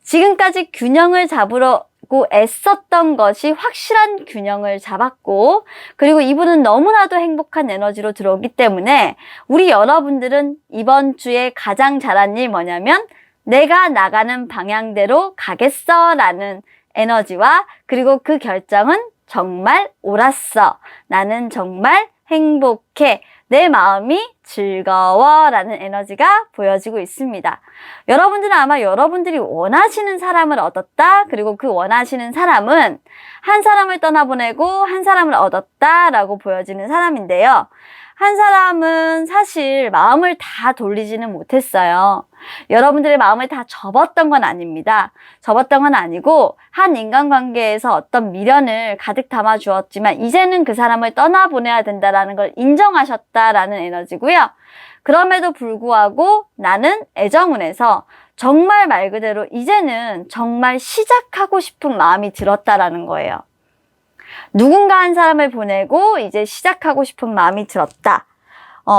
지금까지 균형을 잡으려고 애썼던 것이 확실한 균형을 잡았고, 그리고 이분은 너무나도 행복한 에너지로 들어오기 때문에 우리 여러분들은 이번 주에 가장 잘한 일 뭐냐면 내가 나가는 방향대로 가겠어 라는 에너지와, 그리고 그 결정은 정말 옳았어. 나는 정말 행복해. 내 마음이 즐거워 라는 에너지가 보여지고 있습니다. 여러분들은 아마 여러분들이 원하시는 사람을 얻었다. 그리고 그 원하시는 사람은 한 사람을 떠나보내고 한 사람을 얻었다 라고 보여지는 사람인데요. 한 사람은 사실 마음을 다 돌리지는 못했어요. 여러분들의 마음을 다 접었던 건 아닙니다. 접었던 건 아니고 한 인간관계에서 어떤 미련을 가득 담아 주었지만 이제는 그 사람을 떠나보내야 된다라는 걸 인정하셨다라는 에너지고요. 그럼에도 불구하고 나는 애정운에서 정말 말 그대로 이제는 정말 시작하고 싶은 마음이 들었다라는 거예요. 누군가 한 사람을 보내고 이제 시작하고 싶은 마음이 들었다.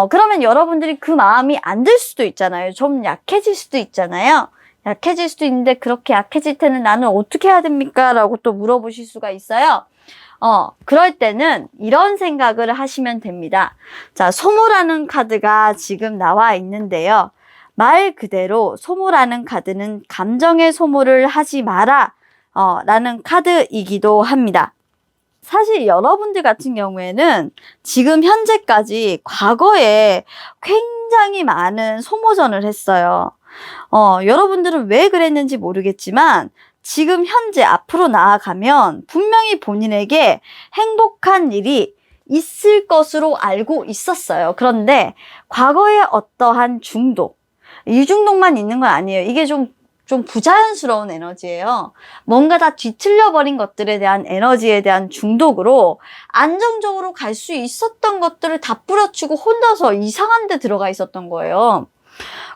그러면 여러분들이 그 마음이 안 들 수도 있잖아요. 좀 약해질 수도 있잖아요. 약해질 수도 있는데 그렇게 약해질 때는 나는 어떻게 해야 됩니까? 라고 또 물어보실 수가 있어요. 그럴 때는 이런 생각을 하시면 됩니다. 자, 소모라는 카드가 지금 나와 있는데요. 말 그대로 소모라는 카드는 감정의 소모를 하지 마라 라는 카드이기도 합니다. 사실 여러분들 같은 경우에는 지금 현재까지 과거에 굉장히 많은 소모전을 했어요. 여러분들은 왜 그랬는지 모르겠지만 지금 현재 앞으로 나아가면 분명히 본인에게 행복한 일이 있을 것으로 알고 있었어요. 그런데 과거의 어떠한 중독, 이 중독만 있는 건 아니에요. 이게 좀 부자연스러운 에너지예요. 뭔가 다 뒤틀려 버린 것들에 대한 에너지에 대한 중독으로 안정적으로 갈 수 있었던 것들을 다 뿌려치고 혼자서 이상한 데 들어가 있었던 거예요.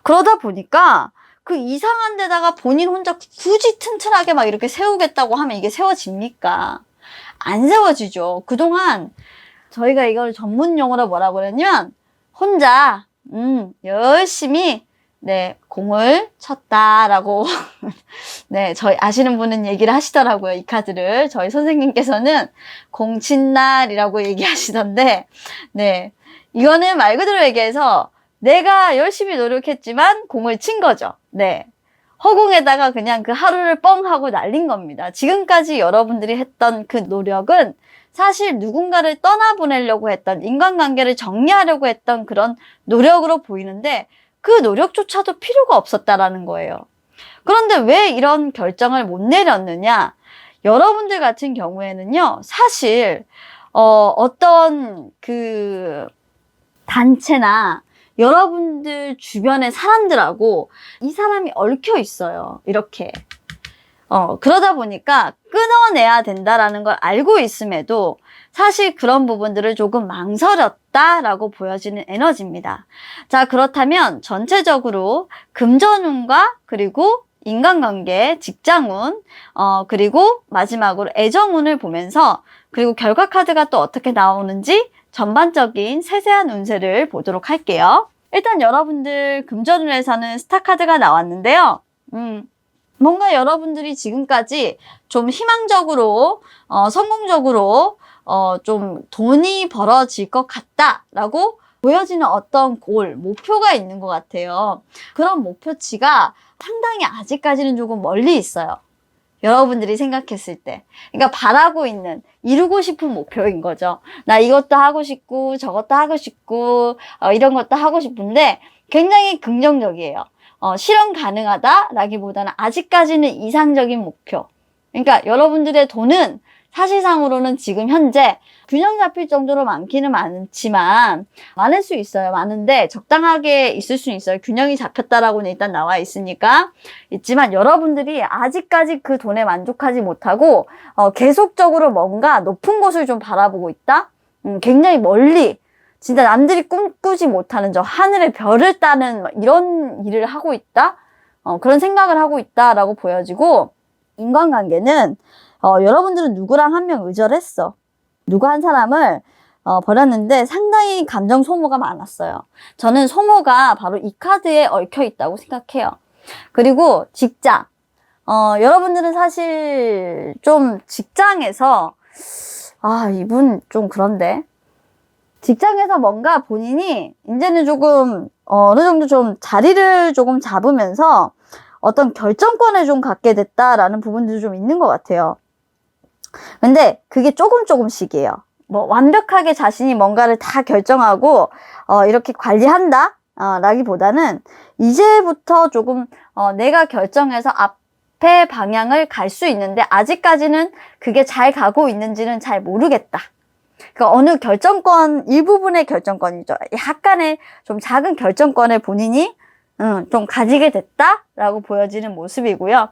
그러다 보니까 그 이상한 데다가 본인 혼자 굳이 튼튼하게 막 이렇게 세우겠다고 하면 이게 세워집니까? 안 세워지죠. 그동안 저희가 이걸 전문 용어로 뭐라고 그랬냐면 혼자 열심히 공을 쳤다라고 네, 저희 아시는 분은 얘기를 하시더라고요. 이 카드를 저희 선생님께서는 공친날이라고 얘기하시던데, 네, 이거는 말 그대로 얘기해서 내가 열심히 노력했지만 공을 친 거죠. 네, 허공에다가 그냥 그 하루를 뻥 하고 날린 겁니다. 지금까지 여러분들이 했던 그 노력은 사실 누군가를 떠나보내려고 했던, 인간관계를 정리하려고 했던 그런 노력으로 보이는데 그 노력조차도 필요가 없었다라는 거예요. 그런데 왜 이런 결정을 못 내렸느냐? 여러분들 같은 경우에는요, 사실 어떤 그 단체나 여러분들 주변의 사람들하고 이 사람이 얽혀 있어요. 이렇게. 그러다 보니까 끊어내야 된다라는 걸 알고 있음에도 사실 그런 부분들을 조금 망설였다라고 보여지는 에너지입니다. 자, 그렇다면 전체적으로 금전운과 그리고 인간관계, 직장운, 그리고 마지막으로 애정운을 보면서 그리고 결과 카드가 또 어떻게 나오는지 전반적인 세세한 운세를 보도록 할게요. 일단 여러분들 금전운에서는 스타 카드가 나왔는데요. 뭔가 여러분들이 지금까지 좀 희망적으로, 성공적으로, 좀 돈이 벌어질 것 같다라고 보여지는 어떤 목표가 있는 것 같아요. 그런 목표치가 상당히 아직까지는 조금 멀리 있어요. 여러분들이 생각했을 때. 그러니까 바라고 있는, 이루고 싶은 목표인 거죠. 나 이것도 하고 싶고, 저것도 하고 싶고, 이런 것도 하고 싶은데 굉장히 긍정적이에요. 실현 가능하다라기보다는 아직까지는 이상적인 목표. 그러니까 여러분들의 돈은 사실상으로는 지금 현재 균형 잡힐 정도로 많기는 많지만 많을 수 있어요. 많은데 적당하게 있을 수는 있어요. 균형이 잡혔다라고는 일단 나와 있으니까 있지만 여러분들이 아직까지 그 돈에 만족하지 못하고 계속적으로 뭔가 높은 곳을 좀 바라보고 있다. 굉장히 멀리 진짜 남들이 꿈꾸지 못하는 저 하늘의 별을 따는 이런 일을 하고 있다. 그런 생각을 하고 있다라고 보여지고 인간관계는 여러분들은 누구랑 한 명 의절했어. 누구 한 사람을 버렸는데 상당히 감정 소모가 많았어요. 저는 소모가 바로 이 카드에 얽혀 있다고 생각해요. 그리고 직장. 여러분들은 사실 좀 직장에서 이분 좀 그런데 직장에서 뭔가 본인이 이제는 조금 어느 정도 좀 자리를 조금 잡으면서 어떤 결정권을 좀 갖게 됐다라는 부분들도 좀 있는 것 같아요. 근데 그게 조금씩이에요. 뭐 완벽하게 자신이 뭔가를 다 결정하고 이렇게 관리한다 라기보다는 이제부터 조금 내가 결정해서 앞에 방향을 갈 수 있는데 아직까지는 그게 잘 가고 있는지는 잘 모르겠다. 그러니까 어느 결정권, 일부분의 결정권이죠. 약간의 좀 작은 결정권을 본인이 좀 가지게 됐다라고 보여지는 모습이고요.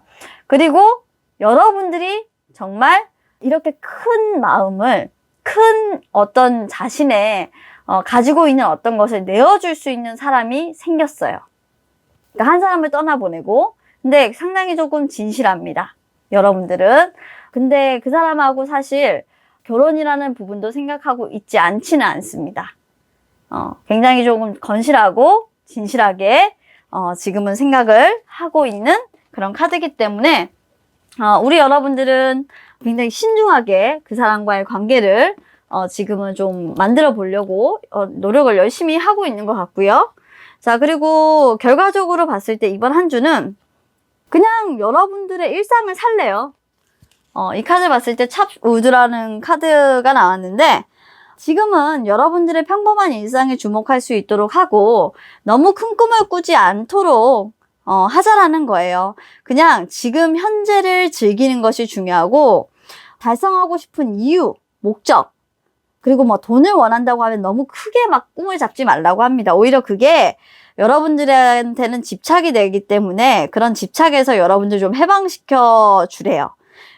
그리고 여러분들이 정말 이렇게 큰 마음을, 큰 어떤 자신의 가지고 있는 어떤 것을 내어줄 수 있는 사람이 생겼어요. 그러니까 한 사람을 떠나보내고, 근데 상당히 조금 진실합니다. 여러분들은. 근데 그 사람하고 사실 결혼이라는 부분도 생각하고 있지 않지는 않습니다. 굉장히 조금 건실하고 진실하게 지금은 생각을 하고 있는 그런 카드이기 때문에 우리 여러분들은 굉장히 신중하게 그 사람과의 관계를 지금은 좀 만들어 보려고 노력을 열심히 하고 있는 것 같고요. 자, 그리고 결과적으로 봤을 때 이번 한 주는 그냥 여러분들의 일상을 살래요. 이 카드 봤을 때 찹우드라는 카드가 나왔는데 지금은 여러분들의 평범한 일상에 주목할 수 있도록 하고 너무 큰 꿈을 꾸지 않도록 하자라는 거예요. 그냥 지금 현재를 즐기는 것이 중요하고 달성하고 싶은 이유, 목적, 그리고 뭐 돈을 원한다고 하면 너무 크게 막 꿈을 잡지 말라고 합니다. 오히려 그게 여러분들한테는 집착이 되기 때문에 그런 집착에서 여러분들 좀 해방시켜 주래요.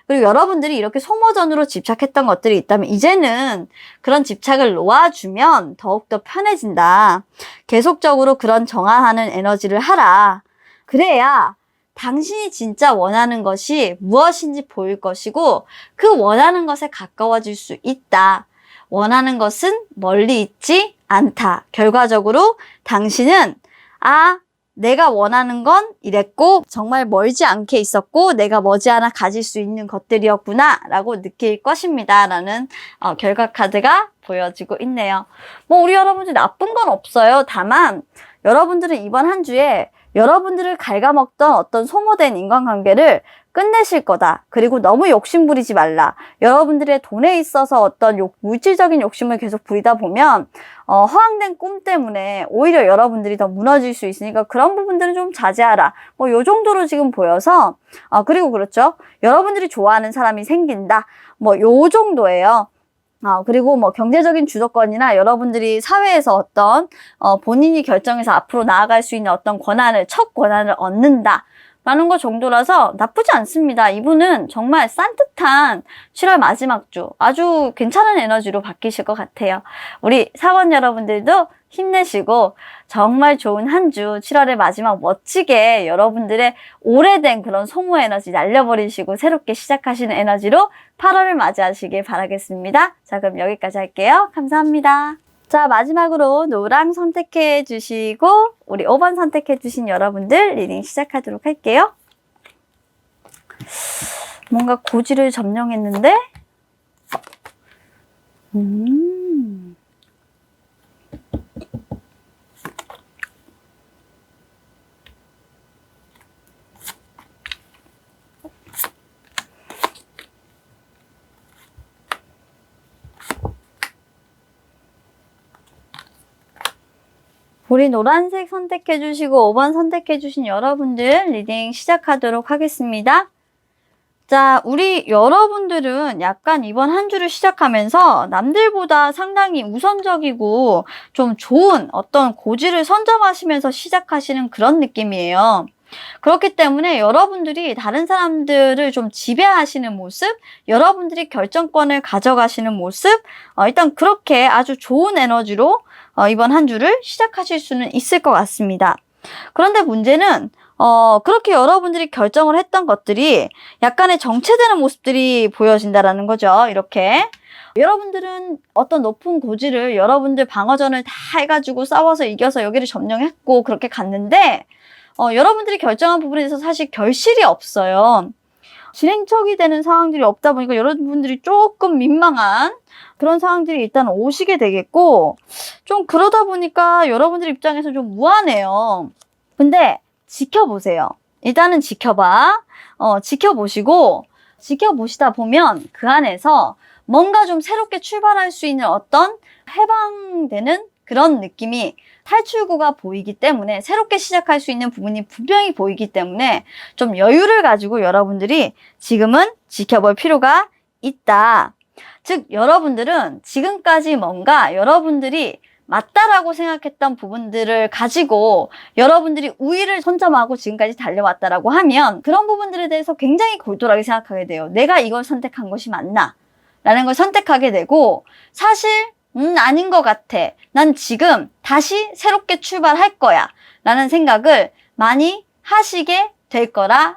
그리고 여러분들이 이렇게 소모전으로 집착했던 것들이 있다면 이제는 그런 집착을 놓아주면 더욱더 편해진다. 계속적으로 그런 정화하는 에너지를 하라. 그래야 당신이 진짜 원하는 것이 무엇인지 보일 것이고 그 원하는 것에 가까워질 수 있다. 원하는 것은 멀리 있지 않다. 결과적으로 당신은 내가 원하는 건 이랬고 정말 멀지 않게 있었고 내가 머지않아 가질 수 있는 것들이었구나 라고 느낄 것입니다 라는 결과 카드가 보여지고 있네요. 뭐 우리 여러분들 나쁜 건 없어요. 다만 여러분들은 이번 한 주에 여러분들을 갉아먹던 어떤 소모된 인간관계를 끝내실 거다. 그리고 너무 욕심 부리지 말라. 여러분들의 돈에 있어서 어떤 물질적인 욕심을 계속 부리다 보면 허황된 꿈 때문에 오히려 여러분들이 더 무너질 수 있으니까 그런 부분들은 좀 자제하라. 뭐 요 정도로 지금 보여서 그리고 그렇죠. 여러분들이 좋아하는 사람이 생긴다. 뭐 요 정도예요. 그리고 뭐 경제적인 주도권이나 여러분들이 사회에서 어떤 본인이 결정해서 앞으로 나아갈 수 있는 어떤 첫 권한을 얻는다. 라는 것 정도라서 나쁘지 않습니다. 이분은 정말 산뜻한 7월 마지막 주 아주 괜찮은 에너지로 바뀌실 것 같아요. 우리 사원 여러분들도 힘내시고 정말 좋은 한 주 7월의 마지막 멋지게 여러분들의 오래된 그런 소모 에너지 날려버리시고 새롭게 시작하시는 에너지로 8월을 맞이하시길 바라겠습니다. 자, 그럼 여기까지 할게요. 감사합니다. 자, 마지막으로 노랑 선택해 주시고 우리 5번 선택해 주신 여러분들 리딩 시작하도록 할게요. 뭔가 고지를 점령했는데 우리 노란색 선택해 주시고 5번 선택해 주신 여러분들 리딩 시작하도록 하겠습니다. 자, 우리 여러분들은 약간 이번 한 주를 시작하면서 남들보다 상당히 우선적이고 좀 좋은 어떤 고지를 선점하시면서 시작하시는 그런 느낌이에요. 그렇기 때문에 여러분들이 다른 사람들을 좀 지배하시는 모습, 여러분들이 결정권을 가져가시는 모습, 일단 그렇게 아주 좋은 에너지로 이번 한 주를 시작하실 수는 있을 것 같습니다. 그런데 문제는 그렇게 여러분들이 결정을 했던 것들이 약간의 정체되는 모습들이 보여진다라는 거죠. 이렇게. 여러분들은 어떤 높은 고지를 여러분들 방어전을 다 해가지고 싸워서 이겨서 여기를 점령했고 그렇게 갔는데 여러분들이 결정한 부분에 대해서 사실 결실이 없어요. 진행척이 되는 상황들이 없다 보니까 여러분들이 조금 민망한 그런 상황들이 일단 오시게 되겠고 좀 그러다 보니까 여러분들 입장에서 좀 무안해요. 근데 지켜보세요. 일단은 지켜보시고 지켜보시다 보면 그 안에서 뭔가 좀 새롭게 출발할 수 있는 어떤 해방되는 그런 느낌이 탈출구가 보이기 때문에 새롭게 시작할 수 있는 부분이 분명히 보이기 때문에 좀 여유를 가지고 여러분들이 지금은 지켜볼 필요가 있다. 즉 여러분들은 지금까지 뭔가 여러분들이 맞다라고 생각했던 부분들을 가지고 여러분들이 우위를 선점하고 지금까지 달려왔다라고 하면 그런 부분들에 대해서 굉장히 골똘하게 생각하게 돼요. 내가 이걸 선택한 것이 맞나? 라는 걸 선택하게 되고 사실 아닌 것 같아. 난 지금 다시 새롭게 출발할 거야. 라는 생각을 많이 하시게 될 거라는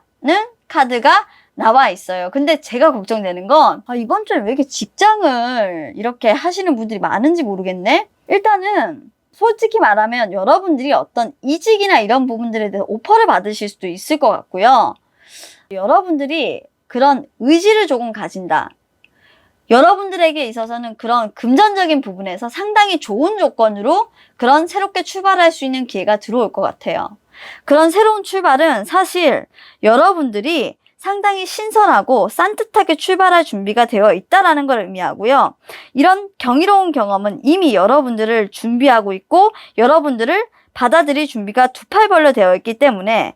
카드가 나와 있어요. 근데 제가 걱정되는 건 이번 주에 왜 이렇게 직장을 이렇게 하시는 분들이 많은지 모르겠네. 일단은 솔직히 말하면 여러분들이 어떤 이직이나 이런 부분들에 대해서 오퍼를 받으실 수도 있을 것 같고요. 여러분들이 그런 의지를 조금 가진다. 여러분들에게 있어서는 그런 금전적인 부분에서 상당히 좋은 조건으로 그런 새롭게 출발할 수 있는 기회가 들어올 것 같아요. 그런 새로운 출발은 사실 여러분들이 상당히 신선하고 산뜻하게 출발할 준비가 되어 있다는 걸 의미하고요. 이런 경이로운 경험은 이미 여러분들을 준비하고 있고 여러분들을 받아들일 준비가 두 팔 벌려 되어 있기 때문에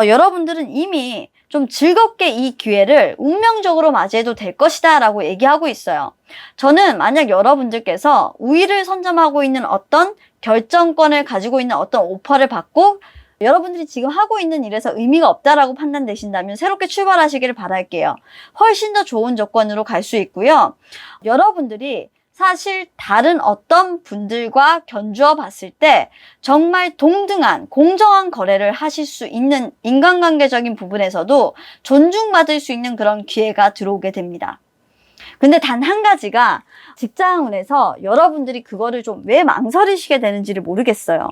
여러분들은 이미 좀 즐겁게 이 기회를 운명적으로 맞이해도 될 것이다 라고 얘기하고 있어요. 저는 만약 여러분들께서 우위를 선점하고 있는 어떤 결정권을 가지고 있는 어떤 오퍼를 받고 여러분들이 지금 하고 있는 일에서 의미가 없다라고 판단되신다면 새롭게 출발하시기를 바랄게요. 훨씬 더 좋은 조건으로 갈 수 있고요. 여러분들이 사실 다른 어떤 분들과 견주어 봤을 때 정말 동등한 공정한 거래를 하실 수 있는 인간관계적인 부분에서도 존중받을 수 있는 그런 기회가 들어오게 됩니다. 근데 단 한 가지가 직장운에서 여러분들이 그거를 좀 왜 망설이시게 되는지를 모르겠어요.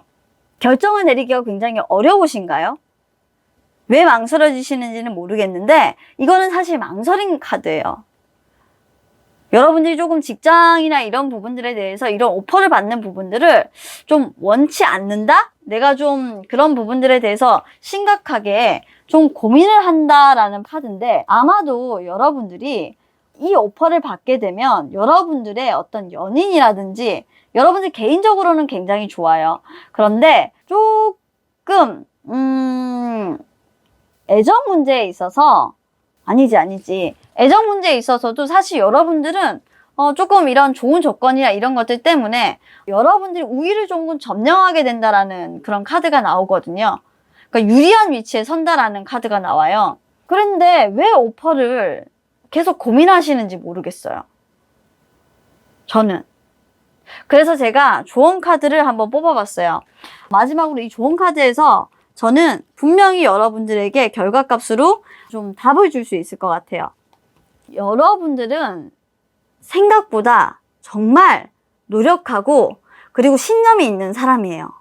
결정을 내리기가 굉장히 어려우신가요? 왜 망설여지시는지는 모르겠는데 이거는 사실 망설임 카드예요. 여러분들이 조금 직장이나 이런 부분들에 대해서 이런 오퍼를 받는 부분들을 좀 원치 않는다? 내가 좀 그런 부분들에 대해서 심각하게 좀 고민을 한다라는 카드인데 아마도 여러분들이 이 오퍼를 받게 되면 여러분들의 어떤 연인이라든지 여러분들 개인적으로는 굉장히 좋아요. 그런데 조금 애정 문제에 있어서 아니지. 애정 문제에 있어서도 사실 여러분들은 조금 이런 좋은 조건이나 이런 것들 때문에 여러분들이 우위를 조금 점령하게 된다라는 그런 카드가 나오거든요. 그러니까 유리한 위치에 선다라는 카드가 나와요. 그런데 왜 오퍼를 계속 고민하시는지 모르겠어요. 저는. 그래서 제가 조언 카드를 한번 뽑아봤어요. 마지막으로 이 조언 카드에서 저는 분명히 여러분들에게 결과값으로 좀 답을 줄 수 있을 것 같아요. 여러분들은 생각보다 정말 노력하고 그리고 신념이 있는 사람이에요.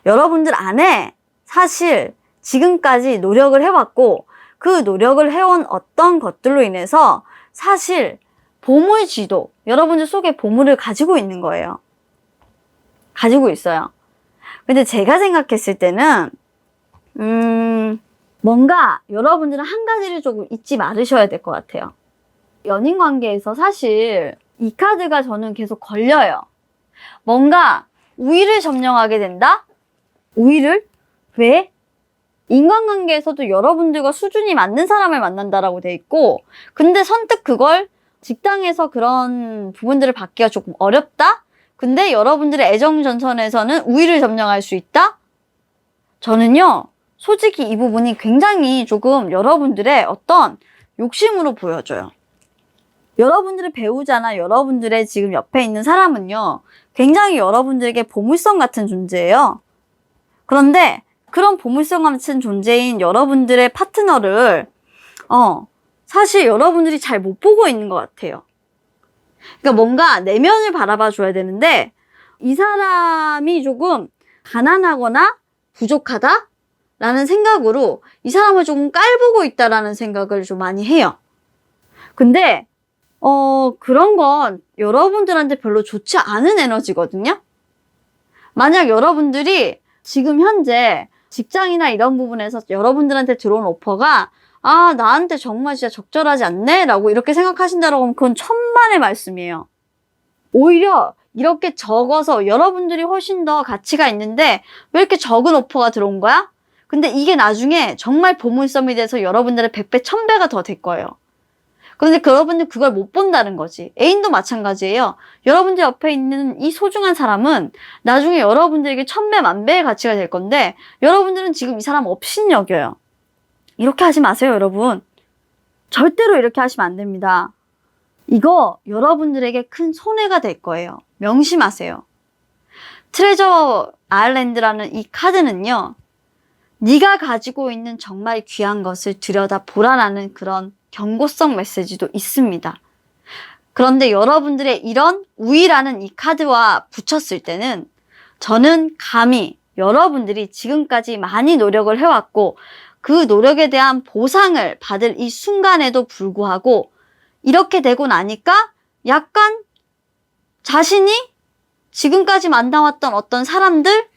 여러분들 안에 사실 지금까지 노력을 해왔고 그 노력을 해온 어떤 것들로 인해서 사실 보물지도, 여러분들 속에 보물을 가지고 있는 거예요. 가지고 있어요. 근데 제가 생각했을 때는 뭔가 여러분들은 한 가지를 조금 잊지 말으셔야 될 것 같아요. 연인 관계에서 사실 이 카드가 저는 계속 걸려요. 뭔가 우위를 점령하게 된다? 우위를? 왜? 인간관계에서도 여러분들과 수준이 맞는 사람을 만난다라고 돼 있고 근데 선뜻 그걸 직장에서 그런 부분들을 받기가 조금 어렵다? 근데 여러분들의 애정전선에서는 우위를 점령할 수 있다? 저는요, 솔직히 이 부분이 굉장히 조금 여러분들의 어떤 욕심으로 보여져요. 여러분들의 배우자나 여러분들의 지금 옆에 있는 사람은요, 굉장히 여러분들에게 보물섬 같은 존재예요. 그런데 그런 보물섬 같은 존재인 여러분들의 파트너를 사실 여러분들이 잘 못 보고 있는 것 같아요. 그러니까 뭔가 내면을 바라봐 줘야 되는데 이 사람이 조금 가난하거나 부족하다? 라는 생각으로 이 사람을 조금 깔보고 있다라는 생각을 좀 많이 해요. 근데 그런 건 여러분들한테 별로 좋지 않은 에너지거든요. 만약 여러분들이 지금 현재 직장이나 이런 부분에서 여러분들한테 들어온 오퍼가 나한테 정말 진짜 적절하지 않네? 라고 이렇게 생각하신다고 하면 그건 천만의 말씀이에요. 오히려 이렇게 적어서 여러분들이 훨씬 더 가치가 있는데 왜 이렇게 적은 오퍼가 들어온 거야? 근데 이게 나중에 정말 보물섬이 돼서 여러분들의 100배, 1000배가 더 될 거예요. 그런데 여러분들 그걸 못 본다는 거지. 애인도 마찬가지예요. 여러분들 옆에 있는 이 소중한 사람은 나중에 여러분들에게 천배 만배의 가치가 될 건데 여러분들은 지금 이 사람 없인 여겨요. 이렇게 하지 마세요, 여러분. 절대로 이렇게 하시면 안 됩니다. 이거 여러분들에게 큰 손해가 될 거예요. 명심하세요. 트레저 아일랜드라는 이 카드는요, 네가 가지고 있는 정말 귀한 것을 들여다보라라는 그런 경고성 메시지도 있습니다. 그런데 여러분들의 이런 우위라는 이 카드와 붙였을 때는 저는 감히 여러분들이 지금까지 많이 노력을 해왔고 그 노력에 대한 보상을 받을 이 순간에도 불구하고 이렇게 되고 나니까 약간 자신이 지금까지 만나왔던 어떤 사람들,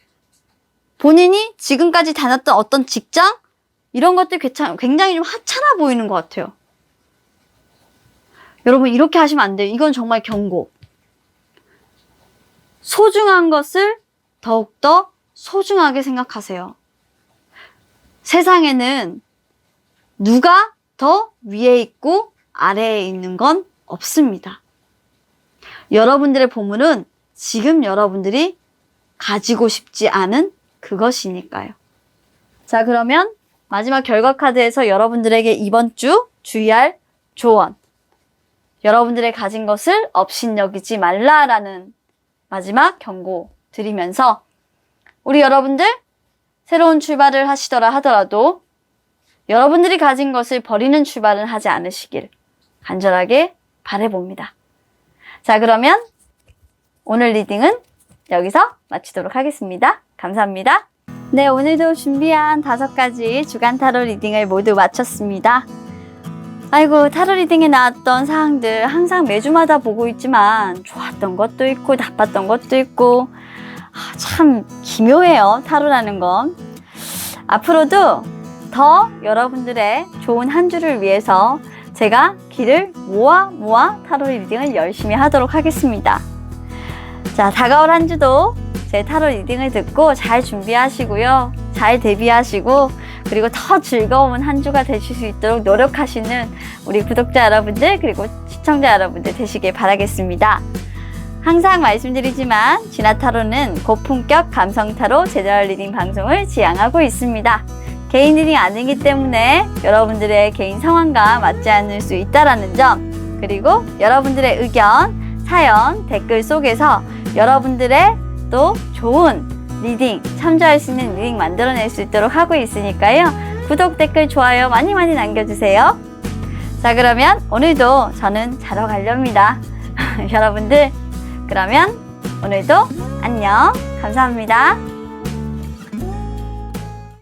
본인이 지금까지 다녔던 어떤 직장, 이런 것들 굉장히 좀 하찮아 보이는 것 같아요. 여러분, 이렇게 하시면 안 돼요. 이건 정말 경고. 소중한 것을 더욱더 소중하게 생각하세요. 세상에는 누가 더 위에 있고 아래에 있는 건 없습니다. 여러분들의 보물은 지금 여러분들이 가지고 싶지 않은 그것이니까요. 자, 그러면 마지막 결과 카드에서 여러분들에게 이번 주 주의할 조언. 여러분들의 가진 것을 업신여기지 말라라는 마지막 경고 드리면서 우리 여러분들 새로운 출발을 하시더라 하더라도 여러분들이 가진 것을 버리는 출발은 하지 않으시길 간절하게 바라봅니다. 자, 그러면 오늘 리딩은 여기서 마치도록 하겠습니다. 감사합니다. 네, 오늘도 준비한 5가지 주간 타로 리딩을 모두 마쳤습니다. 아이고, 타로 리딩에 나왔던 사항들 항상 매주마다 보고 있지만 좋았던 것도 있고 나빴던 것도 있고 참 기묘해요, 타로라는 건. 앞으로도 더 여러분들의 좋은 한 주를 위해서 제가 길을 모아 타로 리딩을 열심히 하도록 하겠습니다. 자, 다가올 한 주도 제 타로 리딩을 듣고 잘 준비하시고요. 잘 대비하시고 그리고 더 즐거운 한 주가 되실 수 있도록 노력하시는 우리 구독자 여러분들 그리고 시청자 여러분들 되시길 바라겠습니다. 항상 말씀드리지만 진화타로는 고품격 감성타로 제너럴 리딩 방송을 지향하고 있습니다. 개인 리딩 아니기 때문에 여러분들의 개인 상황과 맞지 않을 수 있다는 점, 그리고 여러분들의 의견, 사연, 댓글 속에서 여러분들의 또 좋은 리딩, 참조할 수 있는 리딩 만들어낼 수 있도록 하고 있으니까요. 구독, 댓글, 좋아요 많이 남겨주세요. 자, 그러면 오늘도 저는 자러 가렵니다. 여러분들, 그러면 오늘도 안녕. 감사합니다.